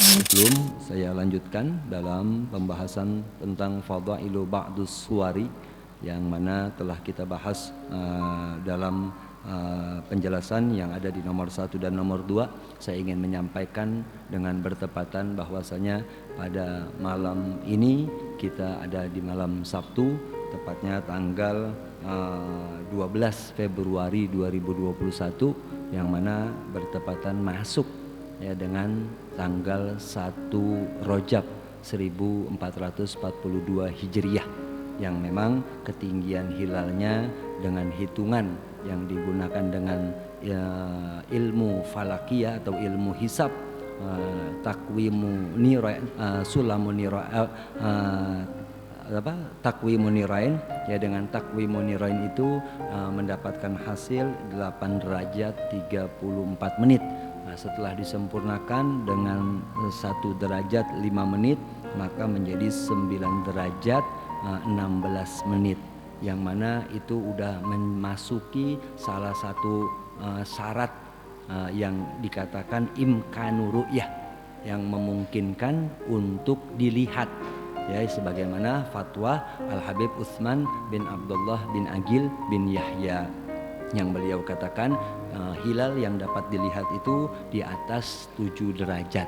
Sebelum saya lanjutkan dalam pembahasan tentang fadailu ba'dus suwari yang mana telah kita bahas dalam penjelasan yang ada di nomor 1 dan nomor 2, saya ingin menyampaikan dengan bertepatan bahwasanya pada malam ini kita ada di malam Sabtu, tepatnya tanggal 12 Februari 2021, yang mana bertepatan masuk ya dengan tanggal 1 Rajab 1442 Hijriah, yang memang ketinggian hilalnya dengan hitungan yang digunakan dengan ilmu falakiyah atau ilmu hisab, takwimu nirain, sulamun nirain, takwimun nirain, ya dengan takwimun nirain itu mendapatkan hasil 8 derajat 34 menit. Nah, setelah disempurnakan dengan 1 derajat 5 menit, maka menjadi 9 derajat 16 menit, yang mana itu udah memasuki salah satu syarat yang dikatakan imkanu ru'yah, yang memungkinkan untuk dilihat, ya sebagaimana fatwa Al-Habib Utsman bin Abdullah bin Agil bin Yahya, yang beliau katakan hilal yang dapat dilihat itu di atas 7 derajat,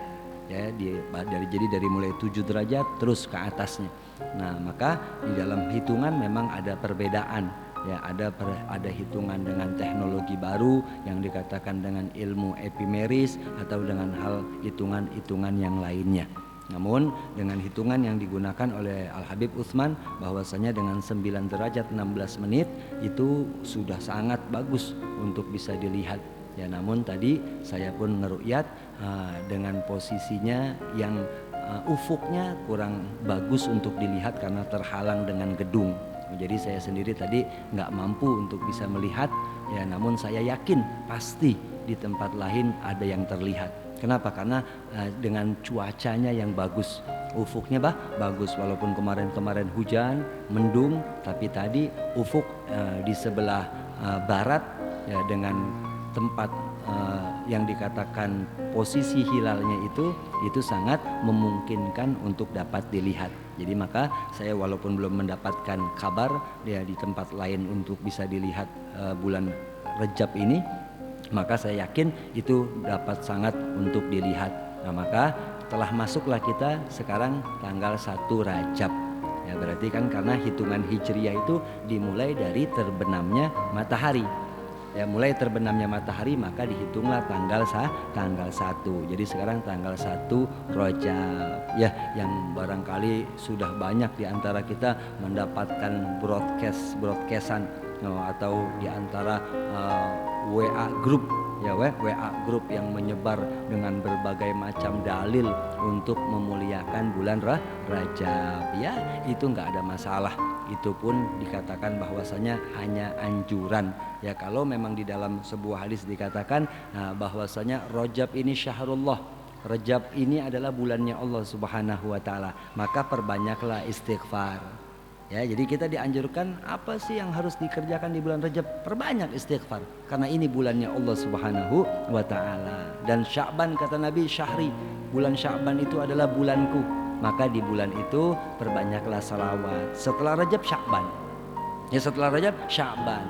ya dari mulai 7 derajat terus ke atasnya. Nah, maka di dalam hitungan memang ada perbedaan, ya ada hitungan dengan teknologi baru yang dikatakan dengan ilmu epimeris atau dengan hal hitungan-hitungan yang lainnya. Namun dengan hitungan yang digunakan oleh Al-Habib Utsman, bahwasanya dengan 9 derajat 16 menit itu sudah sangat bagus untuk bisa dilihat. Ya, namun tadi saya pun ngeru'yat dengan posisinya yang ufuknya kurang bagus untuk dilihat karena terhalang dengan gedung. Jadi saya sendiri tadi nggak mampu untuk bisa melihat, ya namun saya yakin pasti di tempat lain ada yang terlihat. Kenapa? Karena dengan cuacanya yang bagus, ufuknya bagus, walaupun kemarin hujan, mendung, tapi tadi ufuk di sebelah barat, ya dengan tempat yang dikatakan posisi hilalnya itu sangat memungkinkan untuk dapat dilihat. Jadi maka saya walaupun belum mendapatkan kabar ya di tempat lain untuk bisa dilihat bulan Rajab ini, maka saya yakin itu dapat sangat untuk dilihat. Nah, maka telah masuklah kita sekarang tanggal 1 Rajab. Ya berarti kan karena hitungan Hijriah itu dimulai dari terbenamnya matahari. Ya mulai terbenamnya matahari maka dihitunglah tanggal 1. Jadi sekarang tanggal 1 Rajab, ya yang barangkali sudah banyak di antara kita mendapatkan broadcastan atau di antara WA group, ya WA group yang menyebar dengan berbagai macam dalil untuk memuliakan bulan Rajab. Ya itu nggak ada masalah, itu pun dikatakan bahwasanya hanya anjuran. Ya kalau memang di dalam sebuah hadis dikatakan bahwasanya Rajab ini syahrullah, Rajab ini adalah bulannya Allah Subhanahu wa taala, maka perbanyaklah istighfar. Ya, jadi kita dianjurkan apa sih yang harus dikerjakan di bulan Rajab? Perbanyak istighfar karena ini bulannya Allah Subhanahu wa taala. Dan Sya'ban kata Nabi syahri, bulan Sya'ban itu adalah bulanku. Maka di bulan itu perbanyaklah salawat. Setelah Rajab Sya'ban. Ya setelah Rajab Sya'ban.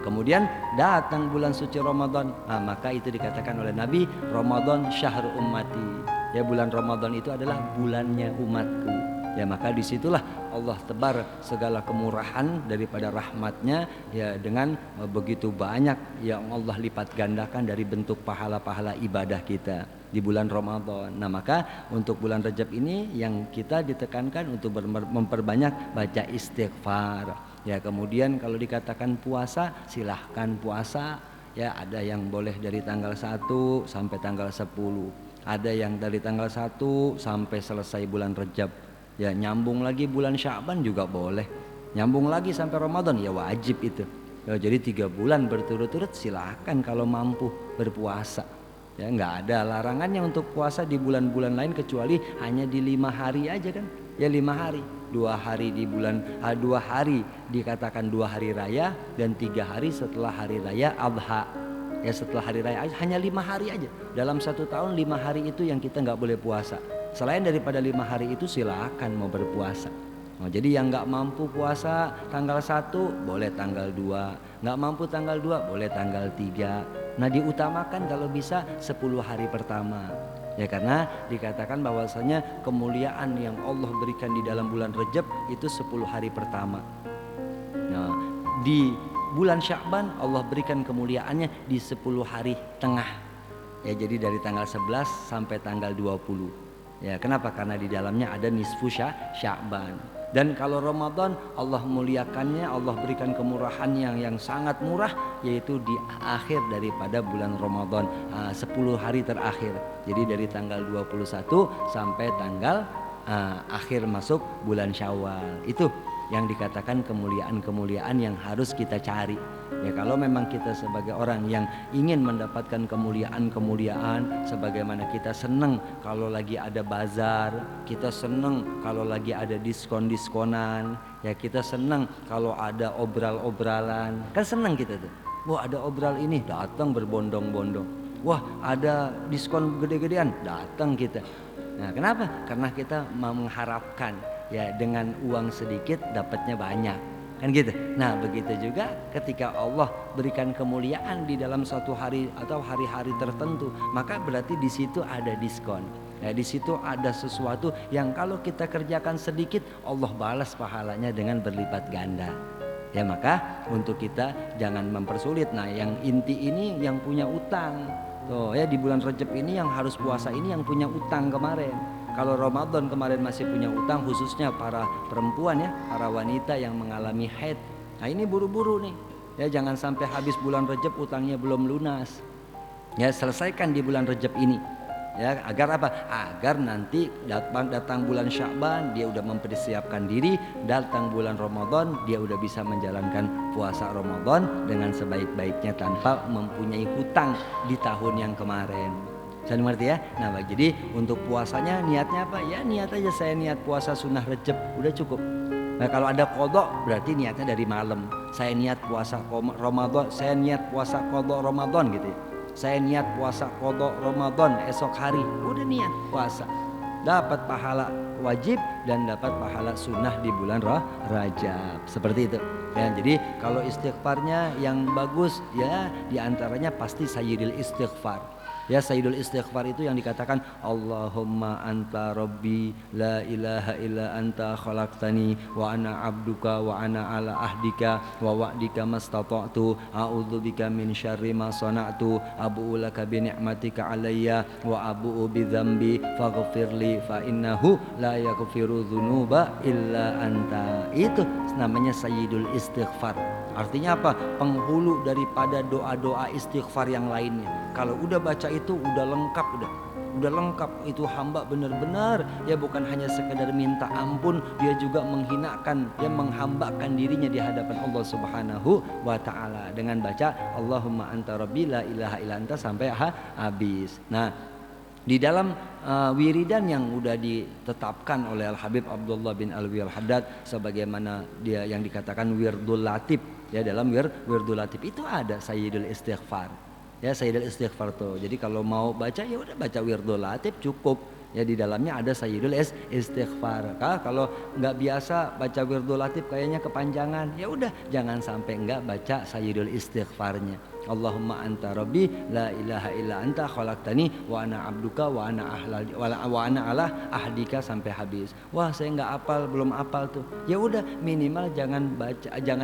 Kemudian datang bulan suci Ramadan. Maka itu dikatakan oleh Nabi Ramadan syahr ummati. Ya bulan Ramadan itu adalah bulannya umatku. Ya maka disitulah Allah tebar segala kemurahan daripada rahmatnya, ya dengan begitu banyak yang Allah lipat gandakan dari bentuk pahala-pahala ibadah kita di bulan Ramadan. Nah maka untuk bulan Rajab ini yang kita ditekankan untuk memperbanyak baca istighfar. Ya kemudian kalau dikatakan puasa silahkan puasa, ya ada yang boleh dari tanggal 1 sampai tanggal 10, ada yang dari tanggal 1 sampai selesai bulan Rajab. Ya nyambung lagi bulan Sya'ban juga boleh, nyambung lagi sampai Ramadan ya wajib itu. Ya, jadi 3 bulan berturut-turut silahkan kalau mampu berpuasa. Ya nggak ada larangannya untuk puasa di bulan-bulan lain kecuali hanya di 5 hari aja kan. Ya 5 hari, 2 hari di bulan 2 hari dikatakan 2 hari raya dan 3 hari setelah hari raya Adha. Ya setelah hari raya hanya 5 hari aja. Dalam 1 tahun 5 hari itu yang kita nggak boleh puasa. Selain daripada 5 hari itu silakan mau berpuasa. Oh, jadi yang nggak mampu puasa tanggal 1 boleh tanggal 2, nggak mampu tanggal 2 boleh tanggal 3. Nah diutamakan kalau bisa 10 hari pertama. Ya karena dikatakan bahwasanya kemuliaan yang Allah berikan di dalam bulan Rajab itu 10 hari pertama. Nah di bulan Sya'ban Allah berikan kemuliaannya di 10 hari tengah. Ya jadi dari tanggal 11 sampai tanggal 20. Ya kenapa? Karena di dalamnya ada nisfu Sya'ban. Dan kalau Ramadan Allah muliakannya, Allah berikan kemurahan yang sangat murah, yaitu di akhir daripada bulan Ramadan, 10 hari terakhir. Jadi dari tanggal 21 sampai tanggal akhir masuk bulan Syawal. Itu yang dikatakan kemuliaan-kemuliaan yang harus kita cari. Ya kalau memang kita sebagai orang yang ingin mendapatkan kemuliaan-kemuliaan, sebagaimana kita senang kalau lagi ada bazar, kita senang kalau lagi ada diskon-diskonan, ya kita senang kalau ada obral-obralan, kan senang kita tuh. Wah ada obral ini, datang berbondong-bondong. Wah ada diskon gede-gedean, datang kita. Nah kenapa? Karena kita mengharapkan ya dengan uang sedikit dapatnya banyak, kan gitu. Nah begitu juga ketika Allah berikan kemuliaan di dalam suatu hari atau hari-hari tertentu, maka berarti di situ ada diskon. Ya di situ ada sesuatu yang kalau kita kerjakan sedikit Allah balas pahalanya dengan berlipat ganda. Ya maka untuk kita jangan mempersulit. Nah yang inti ini yang punya utang. Tuh ya di bulan Rajab ini yang harus puasa ini yang punya utang kemarin. Kalau Ramadan kemarin masih punya utang, khususnya para perempuan ya, para wanita yang mengalami haid. Nah ini buru-buru nih. Ya jangan sampai habis bulan Rajab utangnya belum lunas. Ya selesaikan di bulan Rajab ini. Ya agar apa? Agar nanti datang bulan Sya'ban dia udah mempersiapkan diri, datang bulan Ramadan dia udah bisa menjalankan puasa Ramadan dengan sebaik-baiknya tanpa mempunyai hutang di tahun yang kemarin. Saya mengerti ya. Nah jadi untuk puasanya niatnya apa? Ya niat aja, saya niat puasa sunnah Rajab udah cukup. Nah kalau ada qadha berarti niatnya dari malam. Saya niat puasa Ramadan, saya niat puasa qadha Ramadan gitu ya. Saya niat puasa qadha Ramadan esok hari, udah niat puasa, dapat pahala wajib dan dapat pahala sunnah di bulan Rajab. Seperti itu ya. Jadi kalau istighfarnya yang bagus ya diantaranya pasti sayyidul istighfar. Ya sayyidul istighfar itu yang dikatakan Allahumma anta rabbi la ilaha illa anta khalaqtani wa ana abduka wa ana ala ahdika wa wa'dika mastata'tu a'udzubika min syarri ma sana'tu abu'u laka bi ni'matika alayya wa abu'u bi dzambi faghfirli fa innahu la yaghfiru dzunuba illa anta. Itu namanya sayyidul istighfar. Artinya apa? Penghulu daripada doa-doa istighfar yang lainnya. Kalau udah baca itu udah lengkap, udah lengkap. Itu hamba benar-benar ya bukan hanya sekedar minta ampun, dia juga menghinakan, ya menghambakan dirinya di hadapan Allah Subhanahu wa taala dengan baca Allahumma anta rabbi la ilaha illa anta sampai habis. Nah, di dalam wiridan yang udah ditetapkan oleh Al Habib Abdullah bin Alwi Al Haddad sebagaimana dia yang dikatakan wirdul latif, ya dalam wirdul latif itu ada sayyidul istighfar. Ya sayyidul istighfar tuh. Jadi kalau mau baca ya udah baca wirdul latif cukup. Ya di dalamnya ada sayyidul istighfar. Kalau nggak biasa baca wirdul latif kayaknya kepanjangan, ya udah jangan sampai nggak baca sayyidul istighfarnya. Allahumma anta rabbi la ilaha illa anta khalaqtani wa ana abduka wa ana ala ahdika sampai habis. Wah saya nggak hafal, belum hafal tuh. Ya udah minimal jangan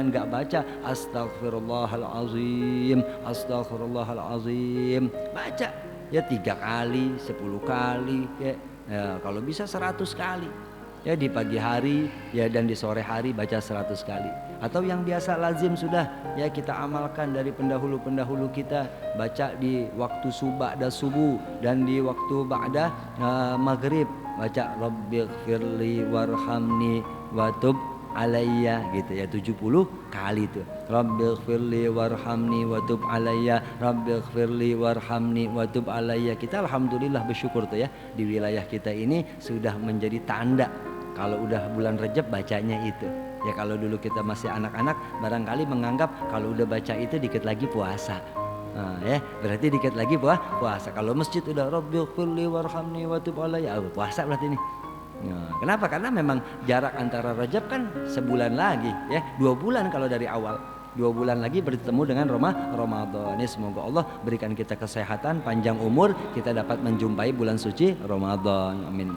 nggak baca astaghfirullahalazim, astaghfirullahalazim. Baca ya 3 kali, 10 kali ya, kalau bisa 100 kali ya di pagi hari ya dan di sore hari baca 100 kali. Atau yang biasa lazim sudah ya kita amalkan dari pendahulu-pendahulu kita, baca di waktu subuh dan di waktu ba'da maghrib baca rabbighfirli warhamni watub alayya gitu ya 70 kali tuh. Rabbighfirli warhamni watub alayya, rabbighfirli warhamni watub alayya. Kita alhamdulillah bersyukur tuh ya di wilayah kita ini sudah menjadi tanda kalau udah bulan Rajab bacanya itu. Ya kalau dulu kita masih anak-anak barangkali menganggap kalau udah baca itu dikit lagi puasa. Nah, ya, berarti dikit lagi puasa. Kalau masjid udah Rabbighfirli warhamni wa tub alayya, puasa berarti ini. Nah, kenapa? Karena memang jarak antara Rajab kan sebulan lagi, ya 2 bulan kalau dari awal. 2 bulan lagi bertemu dengan Ramadan. Ini semoga Allah berikan kita kesehatan, panjang umur, kita dapat menjumpai bulan suci Ramadan. Amin.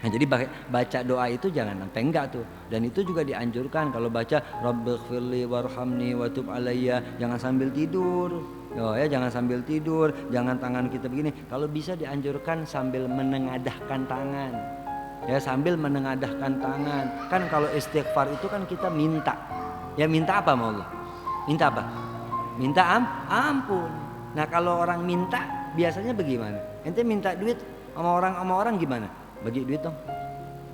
Nah, jadi baca doa itu jangan sampai enggak tuh. Dan itu juga dianjurkan kalau baca Rabbighfirli warhamni wa tub alayya, jangan sambil tidur. Oh ya, jangan sambil tidur, jangan tangan kita begini. Kalau bisa dianjurkan sambil menengadahkan tangan. Ya, sambil menengadahkan tangan. Kan kalau istighfar itu kan kita minta. Ya, minta apa sama Allah? Minta apa? Minta ampun. Nah, kalau orang minta biasanya bagaimana? Ente minta duit sama orang gimana? Bagi duit dong.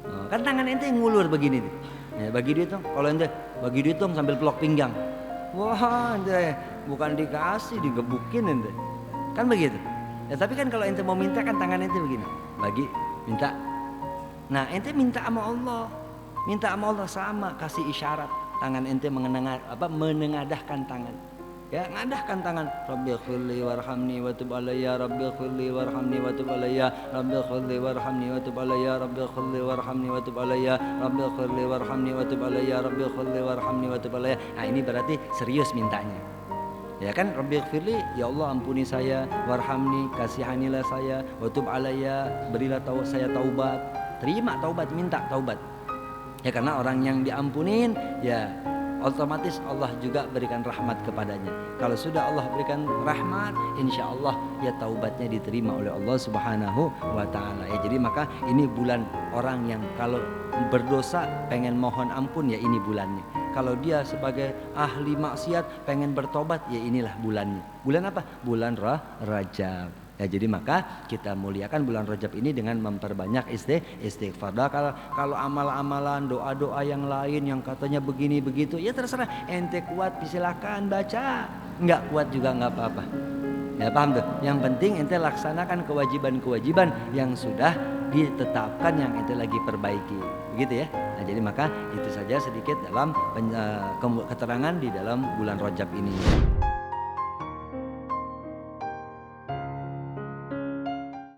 Oh, kan tangan ente ngulur begini nih. Ya, bagi duit dong. Kalau ente bagi duit dong sambil pelok pinggang. Wah, ente bukan dikasih, digebukin ente. Kan begitu. Ya, tapi kan kalau ente mau minta kan tangan ente begini. Bagi, minta. Nah, ente minta sama Allah. Minta sama Allah sama, kasih isyarat. Tangan ente menengadahkan tangan. Ya, ngadahkan tangan. Rabbighfirli warhamni wa tub alayya, Rabbighfirli warhamni wa tub alayya, Rabbighfirli warhamni wa tub alayya, Rabbighfirli warhamni wa tub alayya, Rabbighfirli warhamni wa tub alayya, Rabbighfirli warhamni wa tub alayya. Nah, ini berarti serius mintanya. Ya kan, Rabbighfirli, ya Allah ampuni saya, warhamni, kasihanilah saya, wa tub alayya, berilah saya taubat. Terima taubat, minta taubat. Ya, karena orang yang diampunin ya otomatis Allah juga berikan rahmat kepadanya. Kalau sudah Allah berikan rahmat, insya Allah ya taubatnya diterima oleh Allah Subhanahu wa ta'ala. Ya, jadi maka ini bulan orang yang kalau berdosa pengen mohon ampun, ya ini bulannya. Kalau dia sebagai ahli maksiat pengen bertobat, ya inilah bulannya. Bulan apa? Bulan Rajab. Ya, jadi maka kita muliakan bulan Rajab ini dengan memperbanyak istighfar. Kalau amal-amalan, doa-doa yang lain yang katanya begini begitu, ya terserah. Ente kuat silakan baca, nggak kuat juga nggak apa-apa. Ya, paham tuh? Yang penting ente laksanakan kewajiban-kewajiban yang sudah ditetapkan, yang ente lagi perbaiki, begitu ya. Nah, jadi maka itu saja sedikit dalam keterangan di dalam bulan Rajab ini.